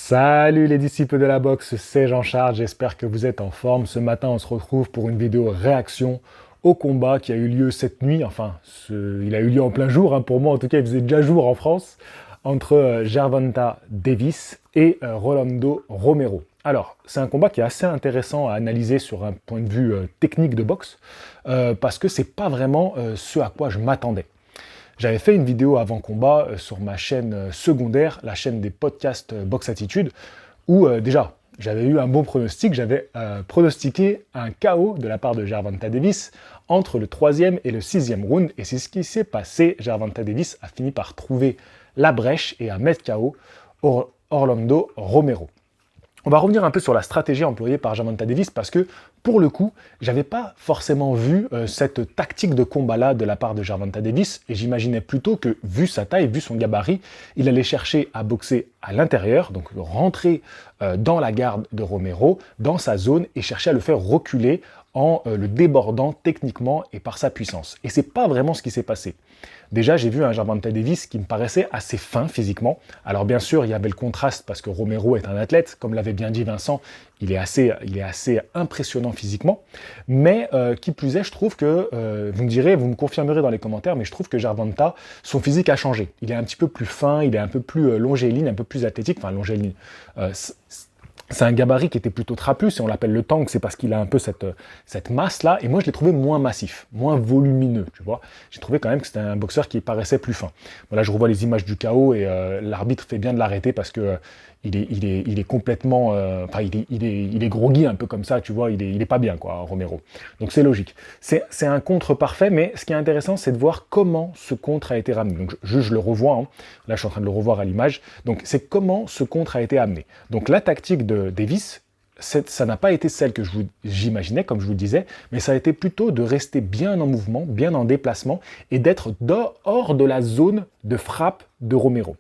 Salut les disciples de la boxe, c'est Jean-Charles, j'espère que vous êtes en forme. Ce matin, on se retrouve pour une vidéo réaction au combat qui a eu lieu cette nuit. Il a eu lieu en plein jour, pour moi en tout cas, il faisait déjà jour en France, entre Gervonta Davis et Rolando Romero. Alors, c'est un combat qui est assez intéressant à analyser sur un point de vue technique de boxe, parce que c'est pas vraiment ce à quoi je m'attendais. J'avais fait une vidéo avant combat sur ma chaîne secondaire, la chaîne des podcasts Box Attitude, où déjà, j'avais eu un bon pronostic, j'avais pronostiqué un KO de la part de Gervonta Davis entre le 3e et le 6e round, et c'est ce qui s'est passé. Gervonta Davis a fini par trouver la brèche et à mettre KO Rolando Romero. On va revenir un peu sur la stratégie employée par Gervonta Davis parce que, pour le coup, j'avais pas forcément vu cette tactique de combat-là de la part de Gervonta Davis et j'imaginais plutôt que, vu sa taille, vu son gabarit, il allait chercher à boxer à l'intérieur, donc rentrer dans la garde de Romero, dans sa zone et chercher à le faire reculer en le débordant techniquement et par sa puissance. Et c'est pas vraiment ce qui s'est passé. Déjà, j'ai vu un Gervonta Davis qui me paraissait assez fin physiquement. Alors bien sûr, il y avait le contraste parce que Romero est un athlète, comme l'avait bien dit Vincent, il est assez impressionnant physiquement. Mais qui plus est, je trouve que, vous me direz, vous me confirmerez dans les commentaires, mais je trouve que Gervonta, son physique a changé. Il est un petit peu plus fin, il est un peu plus longiligne, un peu plus athlétique, enfin longiligne. C'est un gabarit qui était plutôt trapu, si on l'appelle le tank, c'est parce qu'il a un peu cette masse-là, et moi je l'ai trouvé moins massif, moins volumineux, tu vois. J'ai trouvé quand même que c'était un boxeur qui paraissait plus fin. Voilà, je revois les images du KO, et l'arbitre fait bien de l'arrêter parce que il est complètement... il est groggy un peu comme ça, tu vois, il est pas bien, quoi, Romero. Donc c'est logique. C'est un contre parfait, mais ce qui est intéressant, c'est de voir comment ce contre a été ramené. Donc je le revois, là je suis en train de le revoir à l'image, donc c'est comment ce contre a été amené. Donc la tactique de Davis, ça n'a pas été celle que j'imaginais, comme je vous le disais, mais ça a été plutôt de rester bien en mouvement, bien en déplacement, et d'être hors de la zone de frappe de Romero.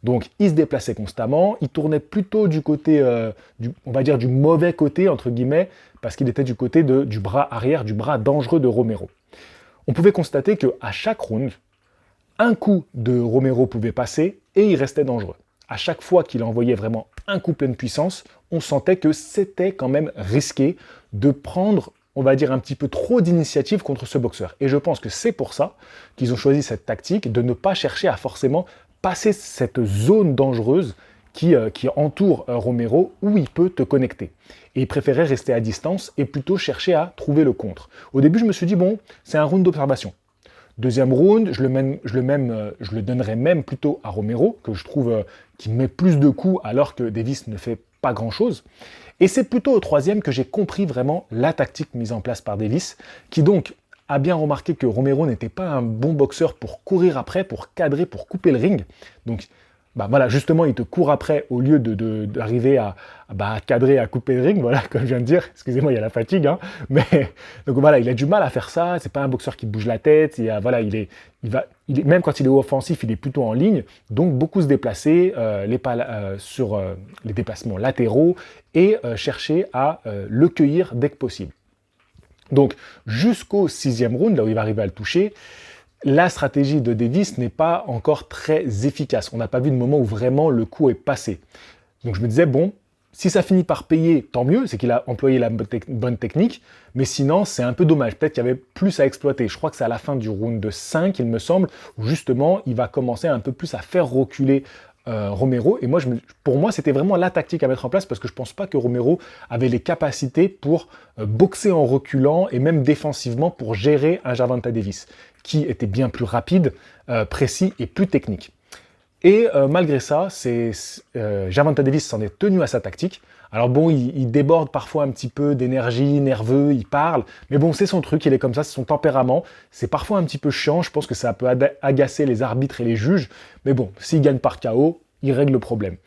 Donc il se déplaçait constamment, il tournait plutôt du côté, on va dire du mauvais côté, entre guillemets, parce qu'il était du côté du bras arrière, du bras dangereux de Romero. On pouvait constater qu'à chaque round, un coup de Romero pouvait passer et il restait dangereux. À chaque fois qu'il envoyait vraiment un coup plein de puissance, on sentait que c'était quand même risqué de prendre, on va dire, un petit peu trop d'initiative contre ce boxeur. Et je pense que c'est pour ça qu'ils ont choisi cette tactique de ne pas chercher à forcément passer cette zone dangereuse qui entoure Romero où il peut te connecter. Et il préférait rester à distance et plutôt chercher à trouver le contre. Au début, je me suis dit, bon, c'est un round d'observation. Deuxième round, je le donnerais même plutôt à Romero, que je trouve qu'il met plus de coups alors que Davis ne fait pas grand-chose. Et c'est plutôt au troisième que j'ai compris vraiment la tactique mise en place par Davis, qui donc a bien remarqué que Romero n'était pas un bon boxeur pour courir après, pour cadrer, pour couper le ring. Donc voilà, justement, il te court après au lieu d'arriver à cadrer, à couper le ring, voilà, comme je viens de dire. Excusez-moi, il y a la fatigue, mais donc voilà, il a du mal à faire ça. C'est pas un boxeur qui bouge la tête. Même quand il est offensif, il est plutôt en ligne. Donc beaucoup se déplacer, sur les déplacements latéraux et chercher à le cueillir dès que possible. Donc jusqu'au 6e round, là où il va arriver à le toucher, la stratégie de Davis n'est pas encore très efficace. On n'a pas vu de moment où vraiment le coup est passé. Donc je me disais, bon, si ça finit par payer, tant mieux, c'est qu'il a employé la bonne technique, mais sinon c'est un peu dommage. Peut-être qu'il y avait plus à exploiter. Je crois que c'est à la fin du round de 5, il me semble, où justement il va commencer un peu plus à faire reculer Romero, et moi, pour moi, c'était vraiment la tactique à mettre en place parce que je pense pas que Romero avait les capacités pour boxer en reculant et même défensivement pour gérer un Gervonta Davis qui était bien plus rapide, précis et plus technique. Et malgré ça, Gervonta Davis s'en est tenu à sa tactique. Alors bon, il déborde parfois un petit peu d'énergie, nerveux, il parle, mais bon, c'est son truc, il est comme ça, c'est son tempérament. C'est parfois un petit peu chiant, je pense que ça peut agacer les arbitres et les juges, mais bon, s'il gagne par KO, il règle le problème.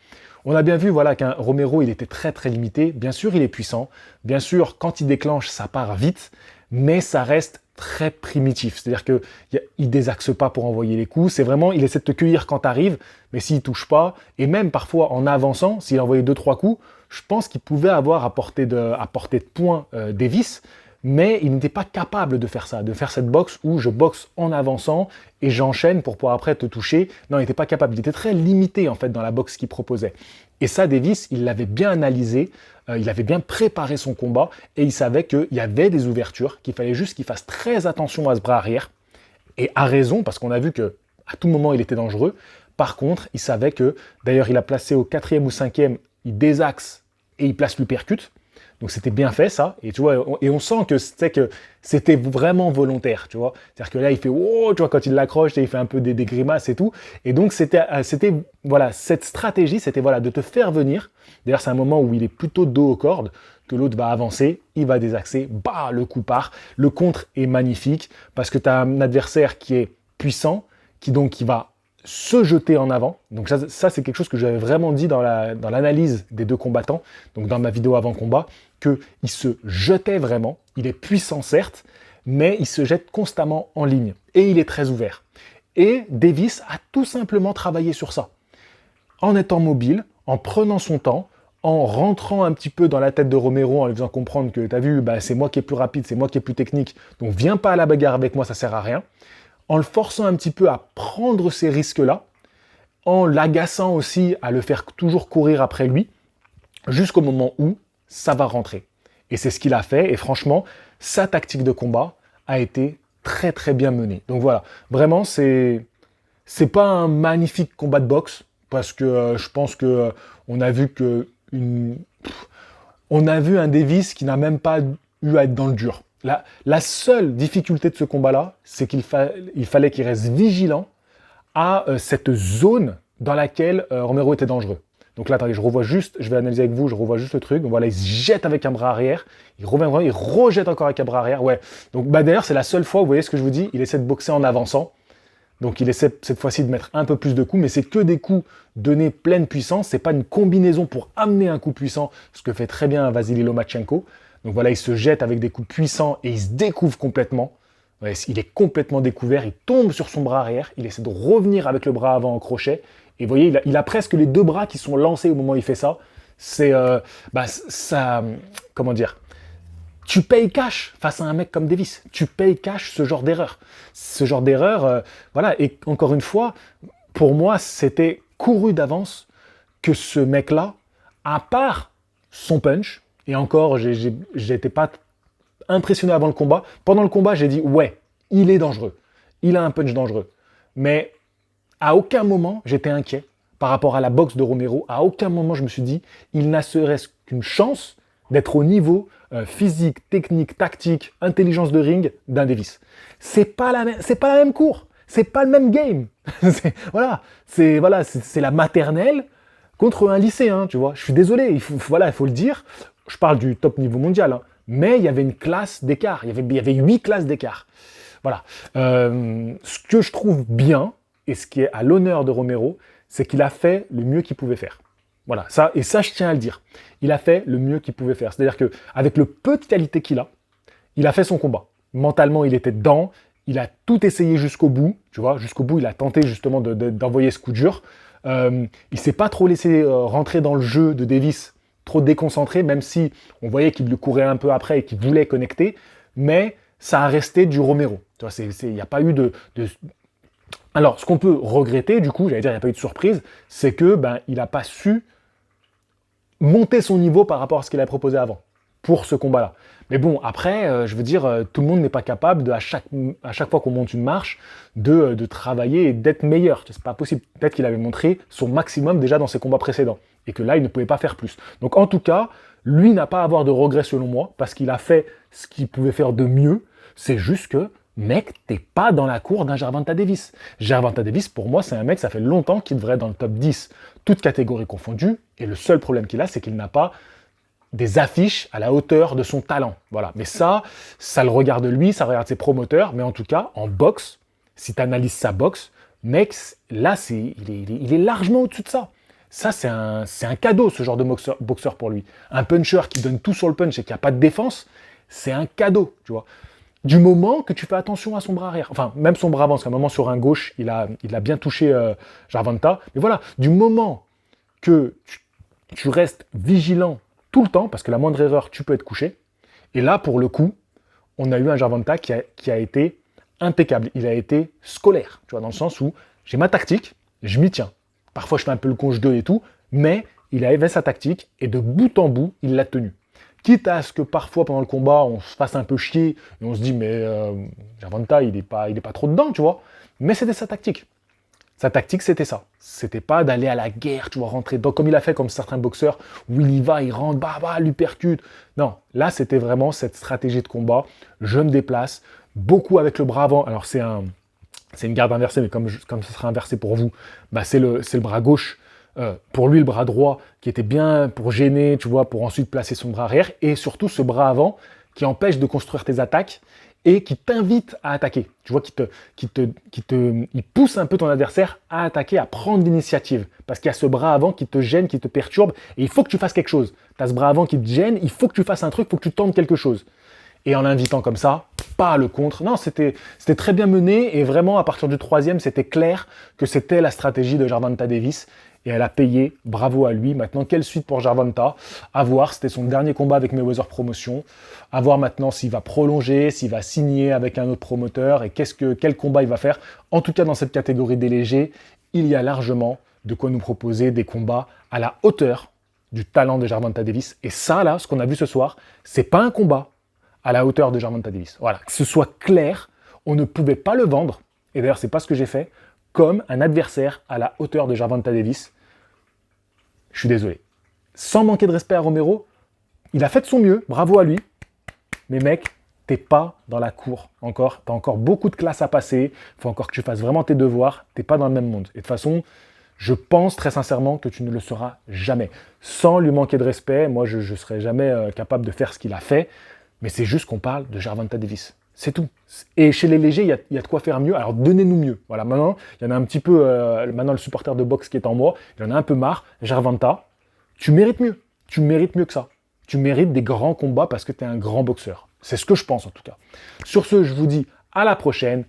On a bien vu voilà, qu'un Romero, il était très très limité. Bien sûr, il est puissant. Bien sûr, quand il déclenche, ça part vite, mais ça reste très primitif. C'est-à-dire qu'il ne désaxe pas pour envoyer les coups. C'est vraiment, il essaie de te cueillir quand tu arrives, mais s'il ne touche pas, et même parfois en avançant, s'il envoyait 2-3 coups, je pense qu'il pouvait avoir à portée de poing Davis, mais il n'était pas capable de faire ça, de faire cette boxe où je boxe en avançant et j'enchaîne pour pouvoir après te toucher. Non, il n'était pas capable. Il était très limité en fait dans la boxe qu'il proposait. Et ça, Davis, il l'avait bien analysé, il avait bien préparé son combat et il savait qu'il y avait des ouvertures, qu'il fallait juste qu'il fasse très attention à ce bras arrière. Et à raison, parce qu'on a vu que à tout moment il était dangereux. Par contre, il savait que, d'ailleurs, il a placé au 4e ou 5e, il désaxe et il place l'uppercut. Donc c'était bien fait ça, et tu vois, et on sent que c'était vraiment volontaire, tu vois. C'est-à-dire que là, il fait oh, tu vois, quand il l'accroche, il fait un peu des grimaces et tout. Et donc c'était voilà, cette stratégie, c'était voilà de te faire venir. D'ailleurs, c'est un moment où il est plutôt dos aux cordes, que l'autre va avancer, il va désaxer, bah le coup part. Le contre est magnifique parce que tu as un adversaire qui est puissant, qui va se jeter en avant. Donc ça c'est quelque chose que j'avais vraiment dit dans l'analyse des deux combattants, donc dans ma vidéo avant combat, qu'il se jetait vraiment. Il est puissant certes, mais il se jette constamment en ligne. Et il est très ouvert. Et Davis a tout simplement travaillé sur ça. En étant mobile, en prenant son temps, en rentrant un petit peu dans la tête de Romero, en lui faisant comprendre que, t'as vu, bah, c'est moi qui est plus rapide, c'est moi qui est plus technique, donc viens pas à la bagarre avec moi, ça sert à rien. En le forçant un petit peu à prendre ces risques-là, en l'agaçant aussi à le faire toujours courir après lui, jusqu'au moment où ça va rentrer. Et c'est ce qu'il a fait, et franchement, sa tactique de combat a été très très bien menée. Donc voilà, vraiment, c'est pas un magnifique combat de boxe, parce que je pense que on a vu on a vu un Davis qui n'a même pas eu à être dans le dur. La seule difficulté de ce combat-là, c'est qu'il fallait qu'il reste vigilant à cette zone dans laquelle Romero était dangereux. Donc là, attendez, je vais analyser avec vous, je revois juste le truc. Donc voilà, il se jette avec un bras arrière, il revient, il rejette encore avec un bras arrière. Ouais. Donc bah, d'ailleurs, c'est la seule fois, vous voyez ce que je vous dis, il essaie de boxer en avançant. Donc il essaie cette fois-ci de mettre un peu plus de coups, mais c'est que des coups donnés pleine puissance, c'est pas une combinaison pour amener un coup puissant, ce que fait très bien Vasily Lomachenko. Donc voilà, il se jette avec des coups puissants et il se découvre complètement. Ouais, il est complètement découvert, il tombe sur son bras arrière, il essaie de revenir avec le bras avant en crochet. Et vous voyez, il a presque les deux bras qui sont lancés au moment où il fait ça. C'est ça, comment dire, tu payes cash face à un mec comme Davis. Tu payes cash ce genre d'erreur. Ce genre d'erreur, voilà. Et encore une fois, pour moi, c'était couru d'avance que ce mec-là, à part son punch, et encore, j'étais pas impressionné avant le combat. Pendant le combat, j'ai dit, ouais, il est dangereux. Il a un punch dangereux. Mais à aucun moment, j'étais inquiet par rapport à la boxe de Romero. À aucun moment, je me suis dit, il n'a serait-ce qu'une chance d'être au niveau physique, technique, tactique, intelligence de ring d'un Davis. C'est pas la même cour. C'est pas le même game. c'est la maternelle contre un lycéen, tu vois. Je suis désolé, il faut le dire. Je parle du top niveau mondial, hein. Mais il y avait une classe d'écart. Il y avait 8 classes d'écart. Voilà. Ce que je trouve bien, et ce qui est à l'honneur de Romero, c'est qu'il a fait le mieux qu'il pouvait faire. Voilà, ça, je tiens à le dire. Il a fait le mieux qu'il pouvait faire. C'est-à-dire qu'avec le peu de qualité qu'il a, il a fait son combat. Mentalement, il était dedans, il a tout essayé jusqu'au bout, tu vois, jusqu'au bout, il a tenté justement d'envoyer ce coup dur. Il s'est pas trop laissé rentrer dans le jeu de Davis, trop déconcentré, même si on voyait qu'il lui courait un peu après et qu'il voulait connecter, mais ça a resté du Romero. Tu vois, il n'y a pas eu de... Alors, ce qu'on peut regretter, du coup, j'allais dire, il n'y a pas eu de surprise, c'est que il n'a pas su monter son niveau par rapport à ce qu'il a proposé avant, pour ce combat-là. Mais bon, après, je veux dire, tout le monde n'est pas capable, à chaque fois qu'on monte une marche, de travailler et d'être meilleur. C'est pas possible. Peut-être qu'il avait montré son maximum déjà dans ses combats précédents, et que là, il ne pouvait pas faire plus. Donc en tout cas, lui n'a pas à avoir de regrets selon moi, parce qu'il a fait ce qu'il pouvait faire de mieux. C'est juste que, mec, t'es pas dans la cour d'un Gervonta Davis. Gervonta Davis, pour moi, c'est un mec, ça fait longtemps qu'il devrait être dans le top 10, toutes catégories confondues, et le seul problème qu'il a, c'est qu'il n'a pas des affiches à la hauteur de son talent. Voilà. Mais ça le regarde lui, ça regarde ses promoteurs, mais en tout cas, en boxe, si tu analyses sa boxe, mec, là, il est largement au-dessus de ça. Ça, c'est un cadeau, ce genre de boxeur pour lui. Un puncher qui donne tout sur le punch et qui n'a pas de défense, c'est un cadeau, tu vois. Du moment que tu fais attention à son bras arrière, enfin, même son bras avant, parce qu'à un moment, sur un gauche, il a bien touché Gervonta. Mais voilà, du moment que tu restes vigilant tout le temps, parce que la moindre erreur, tu peux être couché. Et là, pour le coup, on a eu un Gervonta qui a été impeccable. Il a été scolaire, tu vois, dans le sens où j'ai ma tactique, je m'y tiens. Parfois, je fais un peu le con, je gueule et tout, mais il avait sa tactique et de bout en bout, il l'a tenue. Quitte à ce que parfois, pendant le combat, on se fasse un peu chier et on se dit, mais Gervonta, il est pas trop dedans, tu vois. Mais c'était sa tactique. Sa tactique, c'était ça. C'était pas d'aller à la guerre, tu vois, rentrer dedans, comme il a fait, comme certains boxeurs, où il y va, il rentre, l'uppercut. Non, là, c'était vraiment cette stratégie de combat. Je me déplace, beaucoup avec le bras avant. Alors, c'est une garde inversée, mais comme ce sera inversé pour vous, bah, c'est le bras gauche. Pour lui, le bras droit, qui était bien pour gêner, tu vois, pour ensuite placer son bras arrière. Et surtout, ce bras avant, qui empêche de construire tes attaques et qui t'invite à attaquer. Tu vois, il pousse un peu ton adversaire à attaquer, à prendre l'initiative. Parce qu'il y a ce bras avant qui te gêne, qui te perturbe, et il faut que tu fasses quelque chose. Tu as ce bras avant qui te gêne, il faut que tu fasses un truc, il faut que tu tentes quelque chose. Et en l'invitant comme ça, pas le contre. Non, c'était très bien mené, et vraiment, à partir du troisième, c'était clair que c'était la stratégie de Gervonta Davis. Et elle a payé, bravo à lui. Maintenant, quelle suite pour Gervonta? À voir, c'était son dernier combat avec Mayweather Promotion. À voir maintenant s'il va prolonger, s'il va signer avec un autre promoteur et quel combat il va faire. En tout cas, dans cette catégorie des légers, il y a largement de quoi nous proposer des combats à la hauteur du talent de Gervonta Davis. Et ça, là, ce qu'on a vu ce soir, c'est pas un combat à la hauteur de Gervonta Davis. Voilà, que ce soit clair, on ne pouvait pas le vendre, et d'ailleurs, c'est pas ce que j'ai fait, comme un adversaire à la hauteur de Gervonta Davis. Je suis désolé. Sans manquer de respect à Romero, il a fait de son mieux, bravo à lui. Mais mec, t'es pas dans la cour encore. T'as encore beaucoup de classes à passer. Il faut encore que tu fasses vraiment tes devoirs. T'es pas dans le même monde. Et de toute façon, je pense très sincèrement que tu ne le seras jamais. Sans lui manquer de respect, moi je serai jamais capable de faire ce qu'il a fait. Mais c'est juste qu'on parle de Gervonta Davis. C'est tout. Et chez les légers, il y a de quoi faire mieux. Alors donnez-nous mieux. Voilà, maintenant, il y en a un petit peu, maintenant le supporter de boxe qui est en moi, il en a un peu marre. Gervonta, tu mérites mieux. Tu mérites mieux que ça. Tu mérites des grands combats parce que tu es un grand boxeur. C'est ce que je pense en tout cas. Sur ce, je vous dis à la prochaine.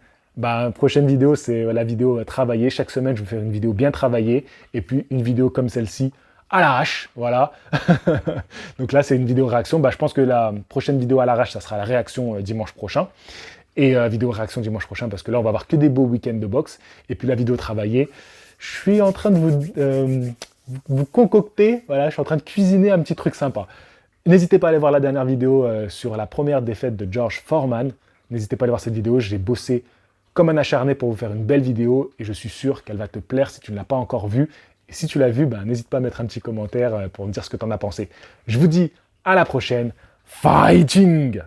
Prochaine vidéo, c'est la vidéo travaillée. Chaque semaine, je vais faire une vidéo bien travaillée. Et puis une vidéo comme celle-ci, à l'arrache, voilà. Donc là, c'est une vidéo réaction. Je pense que la prochaine vidéo à l'arrache, ça sera la réaction dimanche prochain. Et vidéo réaction dimanche prochain, parce que là, on va avoir que des beaux week-ends de boxe. Et puis la vidéo travaillée, je suis en train de vous concocter, voilà, je suis en train de cuisiner un petit truc sympa. N'hésitez pas à aller voir la dernière vidéo sur la première défaite de George Foreman. N'hésitez pas à aller voir cette vidéo, j'ai bossé comme un acharné pour vous faire une belle vidéo et je suis sûr qu'elle va te plaire si tu ne l'as pas encore vue. Et si tu l'as vue, n'hésite pas à mettre un petit commentaire pour me dire ce que tu en as pensé. Je vous dis à la prochaine. Fighting!